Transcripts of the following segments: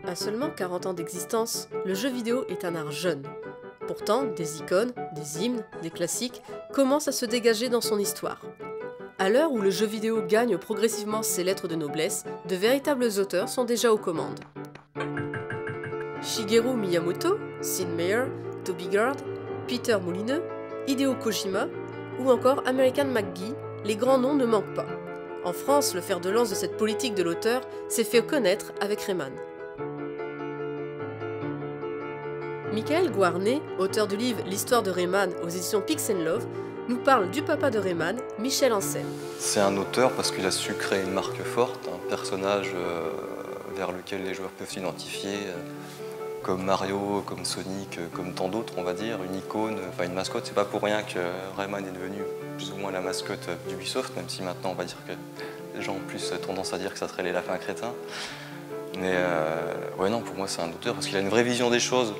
À seulement 40 ans d'existence, le jeu vidéo est un art jeune. Pourtant, des icônes, des hymnes, des classiques commencent à se dégager dans son histoire. À l'heure où le jeu vidéo gagne progressivement ses lettres de noblesse, de véritables auteurs sont déjà aux commandes. Shigeru Miyamoto, Sid Meier, Toby Gard, Peter Molyneux, Hideo Kojima ou encore American McGee, les grands noms ne manquent pas. En France, le fer de lance de cette politique de l'auteur s'est fait connaître avec Rayman. Michael Guarnet, auteur du livre L'histoire de Rayman aux éditions Pixel Love, nous parle du papa de Rayman, Michel Ancel. C'est un auteur parce qu'il a su créer une marque forte, un personnage vers lequel les joueurs peuvent s'identifier, comme Mario, comme Sonic, comme tant d'autres, on va dire, une icône, enfin une mascotte. C'est pas pour rien que Rayman est devenu plus ou moins la mascotte d'Ubisoft, même si maintenant on va dire que les gens ont plus tendance à dire que ça serait les lapins crétins. Mais ouais, non, pour moi c'est un auteur parce qu'il a une vraie vision des choses.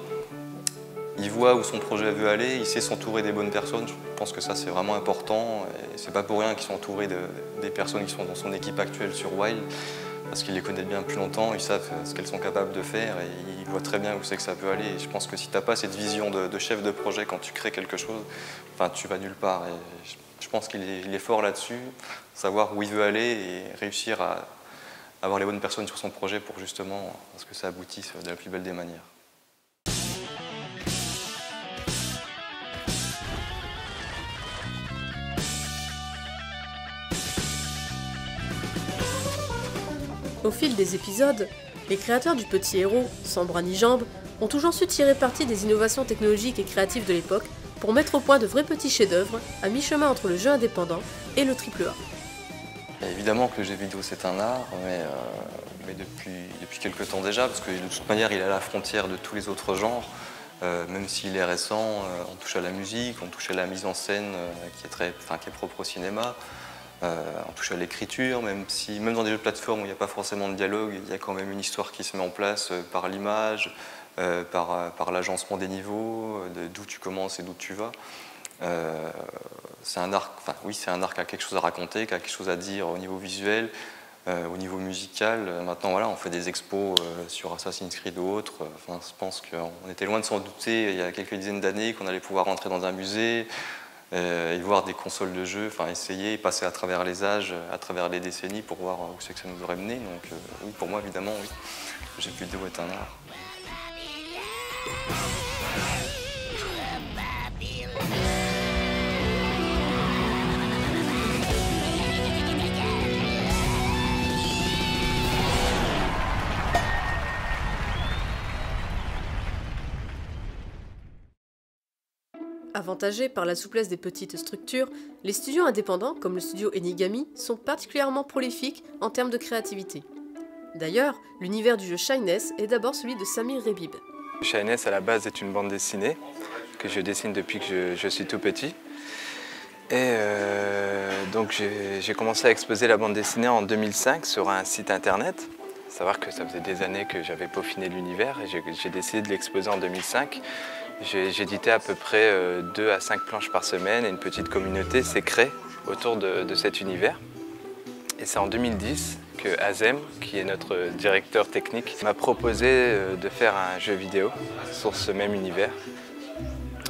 Il voit où son projet veut aller, il sait s'entourer des bonnes personnes. Je pense que ça c'est vraiment important. Et c'est pas pour rien qu'ils sont entourés des personnes qui sont dans son équipe actuelle sur Wild, parce qu'ils les connaissent bien plus longtemps, ils savent ce qu'elles sont capables de faire et ils voient très bien où c'est que ça peut aller. Et je pense que si tu n'as pas cette vision de chef de projet quand tu crées quelque chose, enfin, tu vas nulle part. Et je pense qu'il est fort là-dessus, savoir où il veut aller et réussir à avoir les bonnes personnes sur son projet pour justement à ce que ça aboutisse de la plus belle des manières. Au fil des épisodes, les créateurs du petit héros, sans bras ni jambes, ont toujours su tirer parti des innovations technologiques et créatives de l'époque pour mettre au point de vrais petits chefs-d'œuvre à mi-chemin entre le jeu indépendant et le AAA. Évidemment que le jeu vidéo c'est un art, mais depuis quelques temps déjà, parce que de toute manière il est à la frontière de tous les autres genres, même s'il est récent, on touche à la musique, on touche à la mise en scène qui est propre au cinéma. On touche à l'écriture, même dans des jeux de plateforme où il n'y a pas forcément de dialogue, il y a quand même une histoire qui se met en place par l'image, par l'agencement des niveaux, d'où tu commences et d'où tu vas. C'est un art, oui, c'est un art qui a quelque chose à raconter, qui a quelque chose à dire au niveau visuel, au niveau musical. Maintenant, voilà, on fait des expos sur Assassin's Creed ou autres. Enfin, je pense qu'on était loin de s'en douter il y a quelques dizaines d'années qu'on allait pouvoir rentrer dans un musée, et voir des consoles de jeux, enfin essayer, passer à travers les âges, à travers les décennies pour voir où c'est que ça nous aurait mené. Donc oui, pour moi évidemment, oui, le jeu vidéo est un art. Avantagés par la souplesse des petites structures, les studios indépendants, comme le studio Enigami, sont particulièrement prolifiques en termes de créativité. D'ailleurs, l'univers du jeu Shyness est d'abord celui de Samir Rebib. Shyness, à la base, est une bande dessinée que je dessine depuis que je suis tout petit. Et donc j'ai commencé à exposer la bande dessinée en 2005 sur un site internet. Il faut savoir que ça faisait des années que j'avais peaufiné l'univers et j'ai décidé de l'exposer en 2005. J'éditais à peu près 2 à 5 planches par semaine et une petite communauté s'est créée autour de cet univers. Et c'est en 2010 que Azem, qui est notre directeur technique, m'a proposé de faire un jeu vidéo sur ce même univers.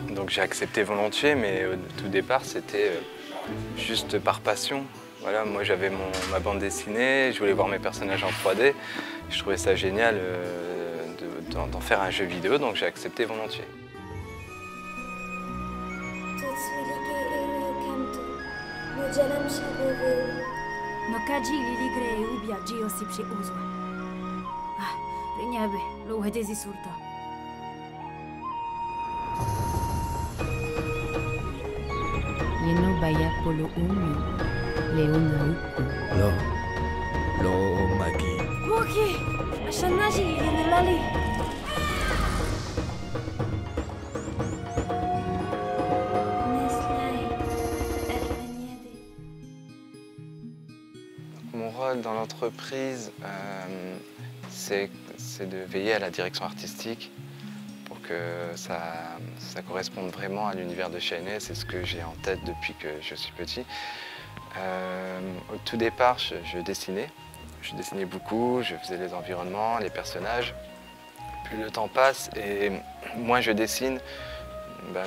Donc j'ai accepté volontiers, mais au tout départ c'était juste par passion. Voilà, moi j'avais ma bande dessinée, je voulais voir mes personnages en 3D. Je trouvais ça génial d'en faire un jeu vidéo, donc j'ai accepté volontiers. Yeno baya polo umi, leona uku. Lo magi. Woki, ashanaji yenelali. Mon rôle dans l'entreprise, c'est de veiller à la direction artistique pour que ça corresponde vraiment à l'univers de Shyness. C'est ce que j'ai en tête depuis que je suis petit. Au tout départ, je dessinais beaucoup, je faisais les environnements, les personnages. plus le temps passe et moins je dessine. Ben,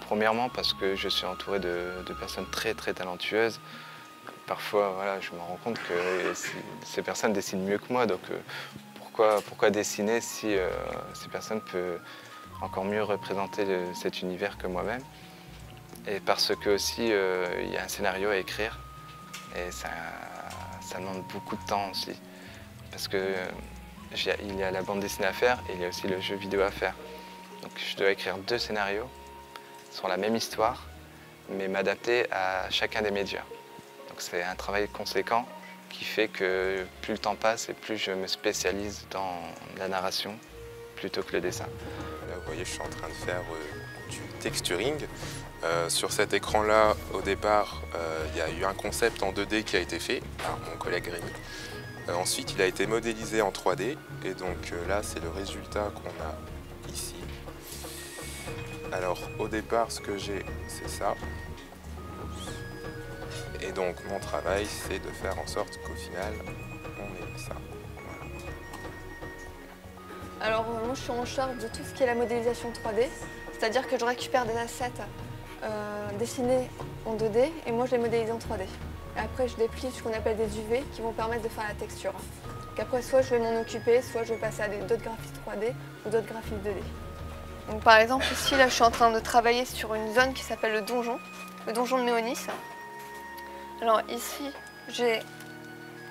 premièrement parce que je suis entouré de personnes très talentueuses. Parfois, voilà, je me rends compte que ces personnes dessinent mieux que moi, donc pourquoi dessiner si ces personnes peuvent encore mieux représenter cet univers que moi-même. Et parce que aussi il y a un scénario à écrire et ça demande beaucoup de temps aussi. Parce que il y a la bande dessinée à faire et il y a aussi le jeu vidéo à faire. Donc je dois écrire 2 scénarios sur la même histoire, mais m'adapter à chacun des médias. Donc c'est un travail conséquent qui fait que plus le temps passe et plus je me spécialise dans la narration plutôt que le dessin. Là, vous voyez, je suis en train de faire du texturing. Sur cet écran-là, au départ, il y a eu un concept en 2D qui a été fait par mon collègue Rémi. Ensuite, il a été modélisé en 3D. Et donc là, c'est le résultat qu'on a ici. Alors, au départ, ce que j'ai, c'est ça. Et donc, mon travail, c'est de faire en sorte qu'au final, on ait ça. Voilà. Alors, moi, je suis en charge de tout ce qui est la modélisation 3D. C'est-à-dire que je récupère des assets dessinés en 2D et moi, je les modélise en 3D. Et après, je déplie ce qu'on appelle des UV qui vont permettre de faire la texture. Donc après, soit je vais m'en occuper, soit je vais passer à d'autres graphistes 3D ou d'autres graphistes 2D. Donc, par exemple, ici, là, je suis en train de travailler sur une zone qui s'appelle le donjon de Méonis. Alors ici, j'ai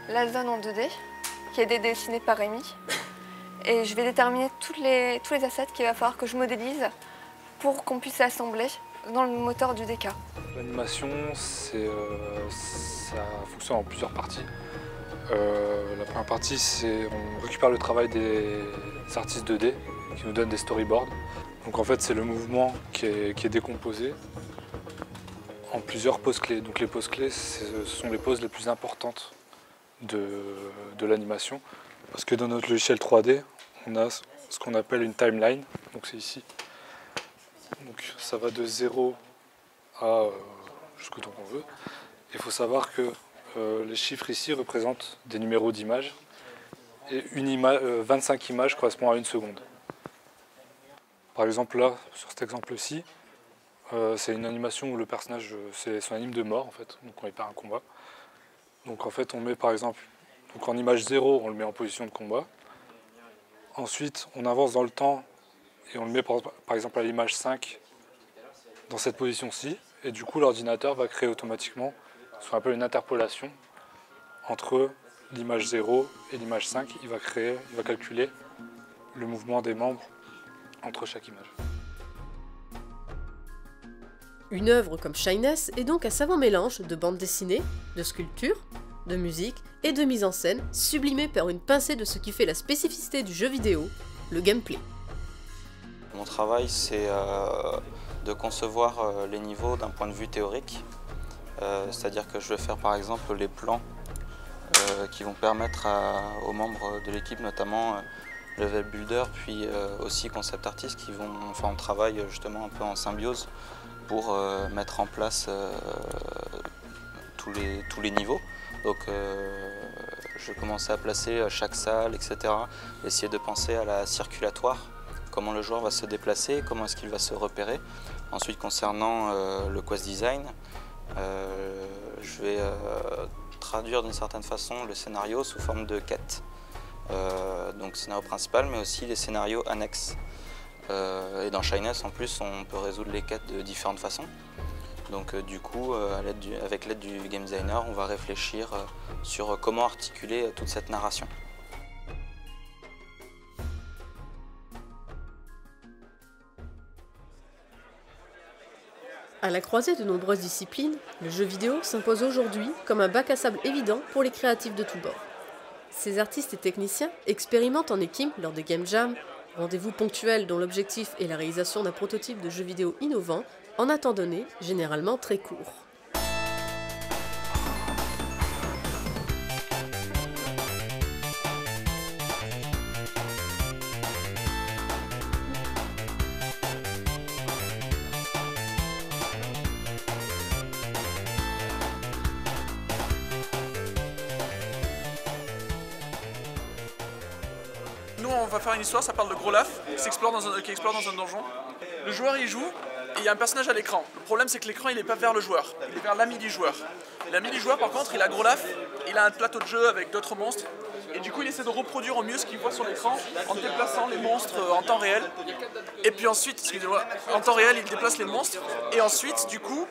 la zone en 2D qui est dessinée par Rémi. Et je vais déterminer tous les assets qu'il va falloir que je modélise pour qu'on puisse l'assembler dans le moteur du DK. L'animation, ça fonctionne en plusieurs parties. La première partie, c'est on récupère le travail des artistes 2D qui nous donnent des storyboards. Donc en fait, c'est le mouvement qui est décomposé en plusieurs poses clés. Donc les poses clés, ce sont les poses les plus importantes de l'animation. Parce que dans notre logiciel 3D, on a ce qu'on appelle une timeline. Donc c'est ici. Donc ça va de 0 à jusqu'au temps qu'on veut. Il faut savoir que les chiffres ici représentent des numéros d'images. Et 25 images correspondent à 1 seconde. Par exemple là, sur cet exemple-ci, c'est une animation où le personnage, c'est son anime de mort en fait, donc on y perd un combat. Donc en fait on met par exemple, donc en image 0 on le met en position de combat. Ensuite on avance dans le temps et on le met par exemple à l'image 5 dans cette position-ci. Et du coup l'ordinateur va créer automatiquement ce qu'on appelle une interpolation entre l'image 0 et l'image 5. Il va calculer le mouvement des membres entre chaque image. Une œuvre comme Shyness est donc un savant mélange de bande dessinée, de sculpture, de musique et de mise en scène, sublimée par une pincée de ce qui fait la spécificité du jeu vidéo, le gameplay. Mon travail, c'est de concevoir les niveaux d'un point de vue théorique, c'est-à-dire que je vais faire par exemple les plans qui vont permettre aux membres de l'équipe, notamment level builder, puis aussi concept artist, on travaille justement un peu en symbiose pour mettre en place tous les niveaux. Donc je commençais à placer chaque salle, etc. Essayer de penser à la circulatoire, comment le joueur va se déplacer, comment est-ce qu'il va se repérer. Ensuite concernant le quest design, je vais traduire d'une certaine façon le scénario sous forme de quête. Donc scénario principal mais aussi les scénarios annexes. Et dans Shyness en plus on peut résoudre les quêtes de différentes façons. Donc du coup avec l'aide du game designer on va réfléchir sur comment articuler toute cette narration. À la croisée de nombreuses disciplines, le jeu vidéo s'impose aujourd'hui comme un bac à sable évident pour les créatifs de tous bords. Ces artistes et techniciens expérimentent en équipe lors des game jams, rendez-vous ponctuels dont l'objectif est la réalisation d'un prototype de jeu vidéo innovant en un temps donné, généralement très court. Nous, on va faire une histoire, ça parle de Grolaf qui explore dans un donjon. Le joueur y joue et il y a un personnage à l'écran. Le problème c'est que l'écran il n'est pas vers le joueur, il est vers l'ami du joueur. L'ami du joueur par contre il a Grolaf, il a un plateau de jeu avec d'autres monstres et du coup il essaie de reproduire au mieux ce qu'il voit sur l'écran en déplaçant les monstres en temps réel. Et puis ensuite, excusez-moi, en temps réel il déplace les monstres et ensuite du coup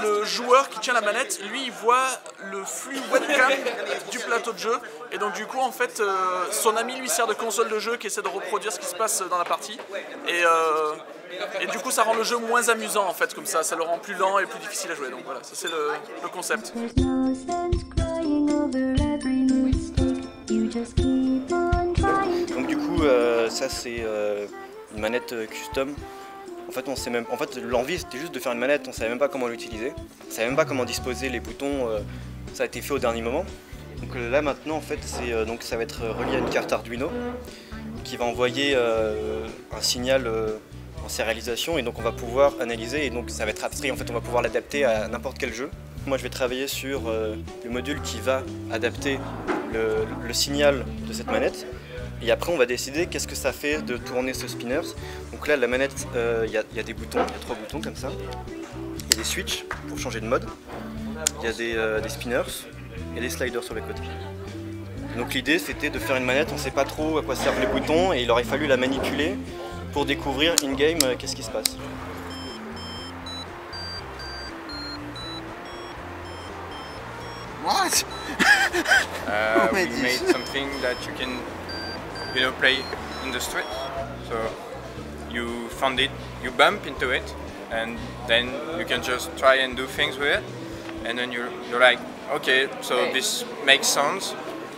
le joueur qui tient la manette, lui, il voit le flux webcam du plateau de jeu. Et donc du coup, en fait, son ami lui sert de console de jeu qui essaie de reproduire ce qui se passe dans la partie. Et du coup, ça rend le jeu moins amusant, en fait, comme ça. Ça le rend plus lent et plus difficile à jouer. Donc voilà, ça c'est le concept. Donc du coup, ça c'est une manette custom. En fait, l'envie c'était juste de faire une manette, on ne savait même pas comment l'utiliser, on ne savait même pas comment disposer les boutons, ça a été fait au dernier moment. Donc là maintenant en fait ça va être relié à une carte Arduino qui va envoyer un signal en sérialisation et donc on va pouvoir analyser et donc ça va être abstrait, en fait on va pouvoir l'adapter à n'importe quel jeu. Moi je vais travailler sur le module qui va adapter le signal de cette manette. Et après on va décider qu'est-ce que ça fait de tourner ce spinners. Donc là la manette, il y a des boutons, il y a 3 boutons comme ça. Il y a des switches pour changer de mode. Il y a des spinners et des sliders sur les côtés. Donc l'idée c'était de faire une manette, on ne sait pas trop à quoi servent les boutons et il aurait fallu la manipuler pour découvrir in-game qu'est-ce qui se passe. What? We made something that you can play in the street. So you found it, you bump into it, and then you can just try and do things with it. And then you're like, okay, so this makes sounds.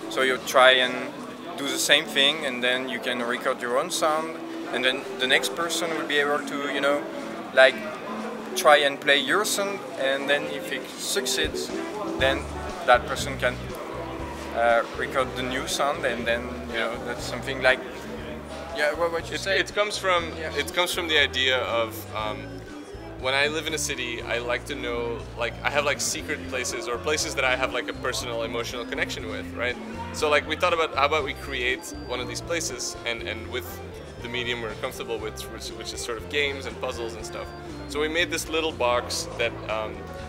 So you try and do the same thing, and then you can record your own sound. And then the next person will be able to, like try and play your sound. And then if it succeeds, then that person can record the new sound, and then that's something like what you say. It comes from the idea of when I live in a city, I like to know, like I have like secret places or places that I have like a personal emotional connection with, right? So like we thought about how about we create one of these places and with the medium we're comfortable with, which is sort of games and puzzles and stuff. So we made this little box that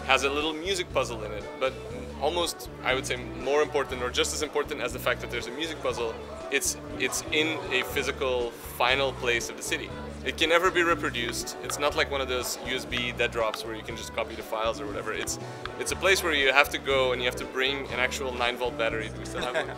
has a little music puzzle in it, but almost, I would say, more important or just as important as the fact that there's a music puzzle, it's in a physical final place of the city. It can never be reproduced. It's not like one of those USB dead drops where you can just copy the files or whatever. It's a place where you have to go and you have to bring an actual 9-volt battery. Do we still have one?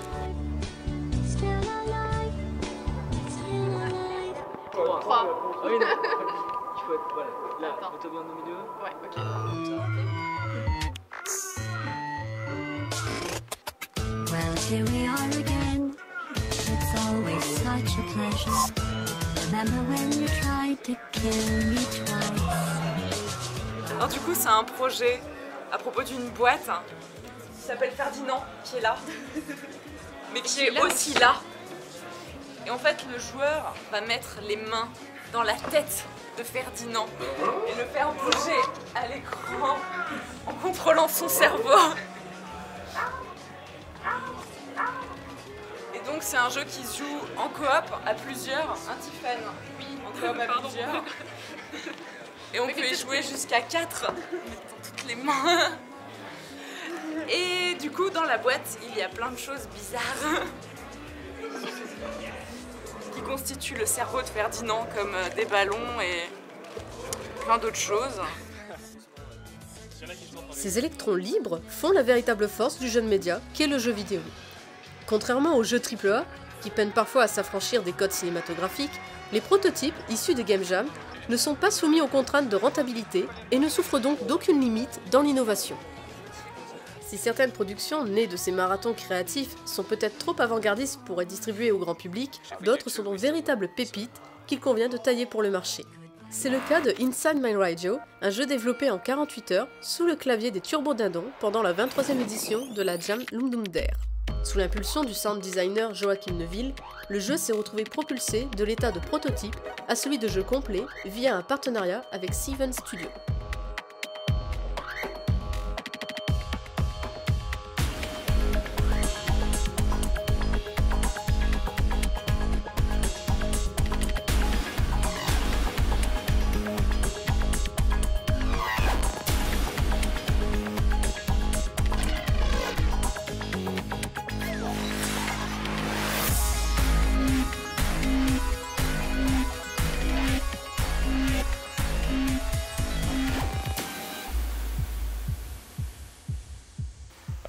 Well, here we are again. It's always such a pleasure. Remember when you tried to kill me twice? Alors du coup, c'est un projet à propos d'une boîte qui s'appelle Ferdinand, qui est là, mais qui est aussi là. Et en fait, le joueur va mettre les mains dans la tête de Ferdinand et le faire bouger à l'écran en contrôlant son cerveau. Et donc c'est un jeu qui se joue en coop à plusieurs, un Tiffen, oui, en coop à plusieurs. Et on peut y jouer jusqu'à 4, dans toutes les mains. Et du coup dans la boîte il y a plein de choses bizarres qui constituent le cerveau de Ferdinand, comme des ballons et plein d'autres choses. Ces électrons libres font la véritable force du jeune média qu'est le jeu vidéo. Contrairement aux jeux AAA, qui peinent parfois à s'affranchir des codes cinématographiques, les prototypes issus des Game Jam ne sont pas soumis aux contraintes de rentabilité et ne souffrent donc d'aucune limite dans l'innovation. Si certaines productions nées de ces marathons créatifs sont peut-être trop avant-gardistes pour être distribuées au grand public, d'autres sont donc véritables pépites qu'il convient de tailler pour le marché. C'est le cas de Inside My Radio, un jeu développé en 48 heures sous le clavier des Turbo Dindons pendant la 23e édition de la Jam Lundum-Der. Sous l'impulsion du sound designer Joachim Neuville, le jeu s'est retrouvé propulsé de l'état de prototype à celui de jeu complet via un partenariat avec Seven Studio.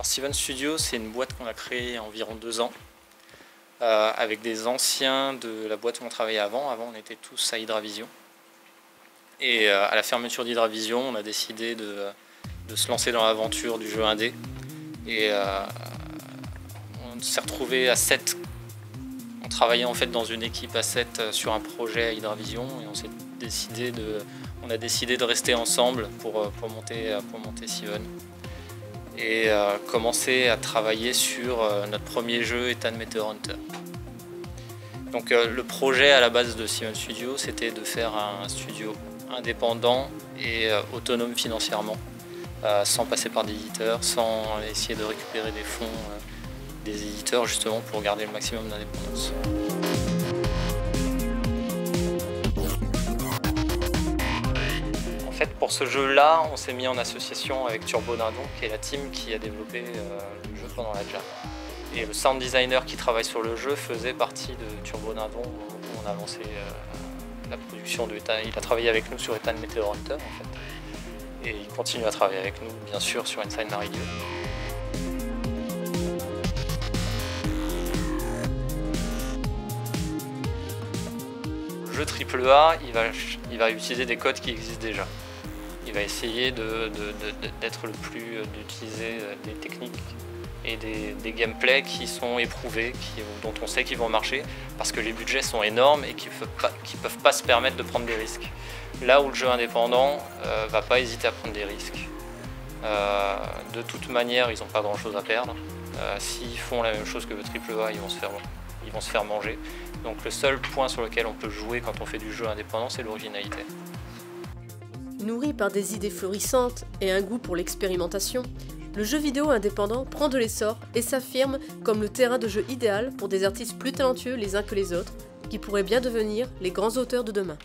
Alors Steven Studio, c'est une boîte qu'on a créée il y a environ 2 ans avec des anciens de la boîte où on travaillait avant. Avant, on était tous à Hydravision. Et à la fermeture d'Hydravision, on a décidé de se lancer dans l'aventure du jeu indé. Et on s'est retrouvé à 7. On travaillait en fait dans une équipe à 7 sur un projet à Hydravision et on a décidé de rester ensemble pour monter Steven. Et commencer à travailler sur notre premier jeu, Ethan Meteor Hunter. Donc le projet à la base de Steven Studio, c'était de faire un studio indépendant et autonome financièrement, sans passer par des éditeurs, sans essayer de récupérer des fonds des éditeurs, justement pour garder le maximum d'indépendance. En fait, pour ce jeu-là, on s'est mis en association avec Turbo Dindon, qui est la team qui a développé le jeu pendant la Jam. Et le sound designer qui travaille sur le jeu faisait partie de Turbo Dindon où on a lancé la production de Ethan. Il a travaillé avec nous sur Ethan Meteor Hunter, en fait. Et il continue à travailler avec nous, bien sûr, sur Inside Maridio. Le jeu AAA, il va utiliser des codes qui existent déjà. Il va essayer d'être le plus, d'utiliser des techniques et des gameplays qui sont éprouvés, dont on sait qu'ils vont marcher, parce que les budgets sont énormes et qu'ils ne peuvent pas se permettre de prendre des risques. Là où le jeu indépendant ne va pas hésiter à prendre des risques. De toute manière, ils n'ont pas grand chose à perdre. S'ils font la même chose que le AAA, ils vont se faire manger. Donc le seul point sur lequel on peut jouer quand on fait du jeu indépendant, c'est l'originalité. Nourri par des idées florissantes et un goût pour l'expérimentation, le jeu vidéo indépendant prend de l'essor et s'affirme comme le terrain de jeu idéal pour des artistes plus talentueux les uns que les autres, qui pourraient bien devenir les grands auteurs de demain.